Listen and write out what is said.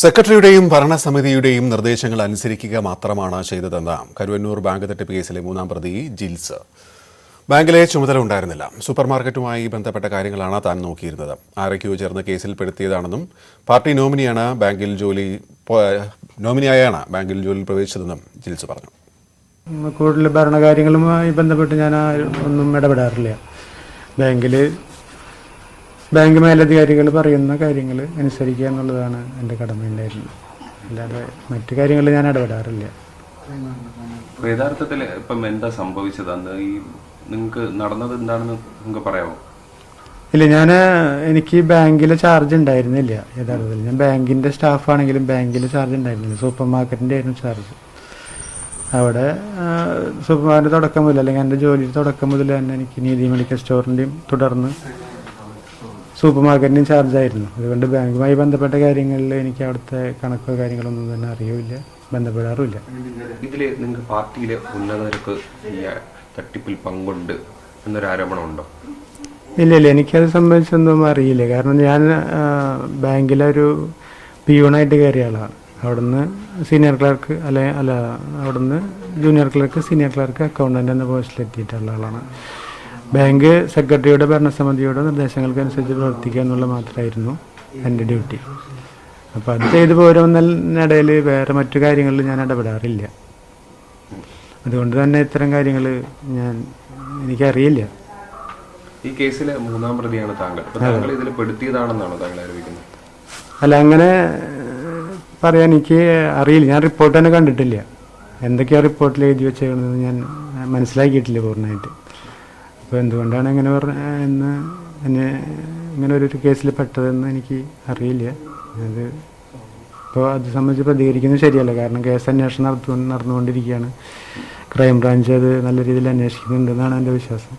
സെക്രട്ടറിയുടെയും ഭരണസമിതിയുടെയും നിർദ്ദേശങ്ങൾ അനുസരിക്കുക മാത്രമാണ് ചെയ്തതെന്ന് കരുവന്നൂർ ബാങ്ക് തട്ടിപ്പ് കേസിലെ മൂന്നാം പ്രതി ജിൽസ്. ബാങ്കിലെ ചുമതല ഉണ്ടായിരുന്നില്ല. സൂപ്പർമാർക്കറ്റുമായി ബന്ധപ്പെട്ട കാര്യങ്ങളാണ് താൻ നോക്കിയിരുന്നത്. ആരൊക്കെയോ ചേർന്ന് കേസിൽ പെടുത്തിയതാണെന്നും പാർട്ടി നോമിനിയായാണ് ബാങ്കിൽ ജോലിയിൽ പ്രവേശിച്ചതെന്നും ജിൽസ് പറഞ്ഞു. കൂടുതൽ ഭരണകാര്യങ്ങളുമായി ബന്ധപ്പെട്ട് ഞാൻ ഒന്നും ഇടപെടാറില്ല. ബാങ്ക് മേലധികാരികൾ പറയുന്ന കാര്യങ്ങൾ അനുസരിക്കുക എന്നുള്ളതാണ് എൻ്റെ കടമയുണ്ടായിരുന്നത്. അല്ലാതെ മറ്റു കാര്യങ്ങളിൽ ഞാൻ ഇടപെടാറില്ല. യഥാർത്ഥത്തിൽ ഇപ്പം എന്താ സംഭവിച്ചത്? അന്ന് ഈ നിങ്ങൾക്ക് നടന്നത് എന്താണെന്ന് നിങ്ങൾക്ക് പറയാമോ? ഇല്ല, എനിക്ക് ബാങ്കിലെ ചാർജ് ഉണ്ടായിരുന്നില്ല. യഥാർത്ഥത്തിൽ ഞാൻ ബാങ്കിൻ്റെ സ്റ്റാഫാണെങ്കിലും ബാങ്കിലെ ചാർജ് ഉണ്ടായിരുന്നില്ല. സൂപ്പർ മാർക്കറ്റിൻ്റെ ആയിരുന്നു ചാർജ്. അവിടെ സൂപ്പർ മാർക്കറ്റ് തുടക്കം മുതൽ, അല്ലെങ്കിൽ എൻ്റെ ജോലിയുടെ തുടക്കം മുതൽ തന്നെ എനിക്ക് നീതി മെഡിക്കൽ സ്റ്റോറിൻ്റെയും തുടർന്ന് സൂപ്പർ മാർക്കറ്റിൻ്റെയും ചാർജായിരുന്നു. അതുകൊണ്ട് ബാങ്കുമായി ബന്ധപ്പെട്ട കാര്യങ്ങളിൽ എനിക്ക് അവിടുത്തെ കണക്കോ കാര്യങ്ങളൊന്നും തന്നെ അറിയില്ല, ബന്ധപ്പെടാറുമില്ല. ഇതിൽ നിങ്ങൾക്ക് പാർട്ടിയിലെ ഉന്നതർക്ക് ഈ തട്ടിപ്പിൽ പങ്കുണ്ട് എന്നൊരു ആരോപണമുണ്ടോ? ഇല്ല, എനിക്കത് സംബന്ധിച്ചൊന്നും അറിയില്ല. കാരണം ഞാൻ ബാങ്കിലൊരു പിയൂണായിട്ട് കയറിയ ആളാണ്. അവിടുന്ന് സീനിയർ ക്ലർക്ക് അവിടുന്ന് junior clerk, senior clerk, accountant എന്ന പോസ്റ്റിലെത്തിയിട്ടുള്ള ആളാണ്. ബാങ്ക് സെക്രട്ടറിയുടെ ഭരണസമിതിയുടെ നിർദ്ദേശങ്ങൾക്കനുസരിച്ച് പ്രവർത്തിക്കുക എന്നുള്ള മാത്രമായിരുന്നു എൻ്റെ ഡ്യൂട്ടി. അപ്പോൾ അത് ചെയ്തു പോരുന്നതിനിടയിൽ വേറെ മറ്റു കാര്യങ്ങളിൽ ഞാൻ ഇടപെടാറില്ല. അതുകൊണ്ട് തന്നെ ഇത്തരം കാര്യങ്ങൾ എനിക്കറിയില്ല. ഈ കേസിലെ മൂന്നാം പ്രതിയാണ് താങ്കൾ. താങ്കൾ ഇതിൽ പെടുത്തിയതാണെന്നാണോ താങ്കൾ ആരോപിക്കുന്നത്? അല്ല, അങ്ങനെ പറയാൻ എനിക്ക് അറിയില്ല. ഞാൻ റിപ്പോർട്ട് തന്നെ കണ്ടിട്ടില്ല. എന്തൊക്കെയാണ് റിപ്പോർട്ടിൽ എഴുതി വെച്ചേക്കണമെന്ന് ഞാൻ മനസ്സിലാക്കിയിട്ടില്ല പൂർണ്ണമായിട്ട്. അപ്പോൾ എന്തുകൊണ്ടാണ് ഇങ്ങനെ ഒരു കേസിൽ പെട്ടതെന്ന് എനിക്ക് അറിയില്ല. അത് സംബന്ധിച്ച് പ്രതികരിക്കുന്നത് ശരിയല്ല. കാരണം കേസ് അന്വേഷണം നടന്നുകൊണ്ടിരിക്കുകയാണ്. ക്രൈംബ്രാഞ്ച് അത് നല്ല രീതിയിൽ അന്വേഷിക്കുന്നുണ്ടെന്നാണ് എൻ്റെ വിശ്വാസം.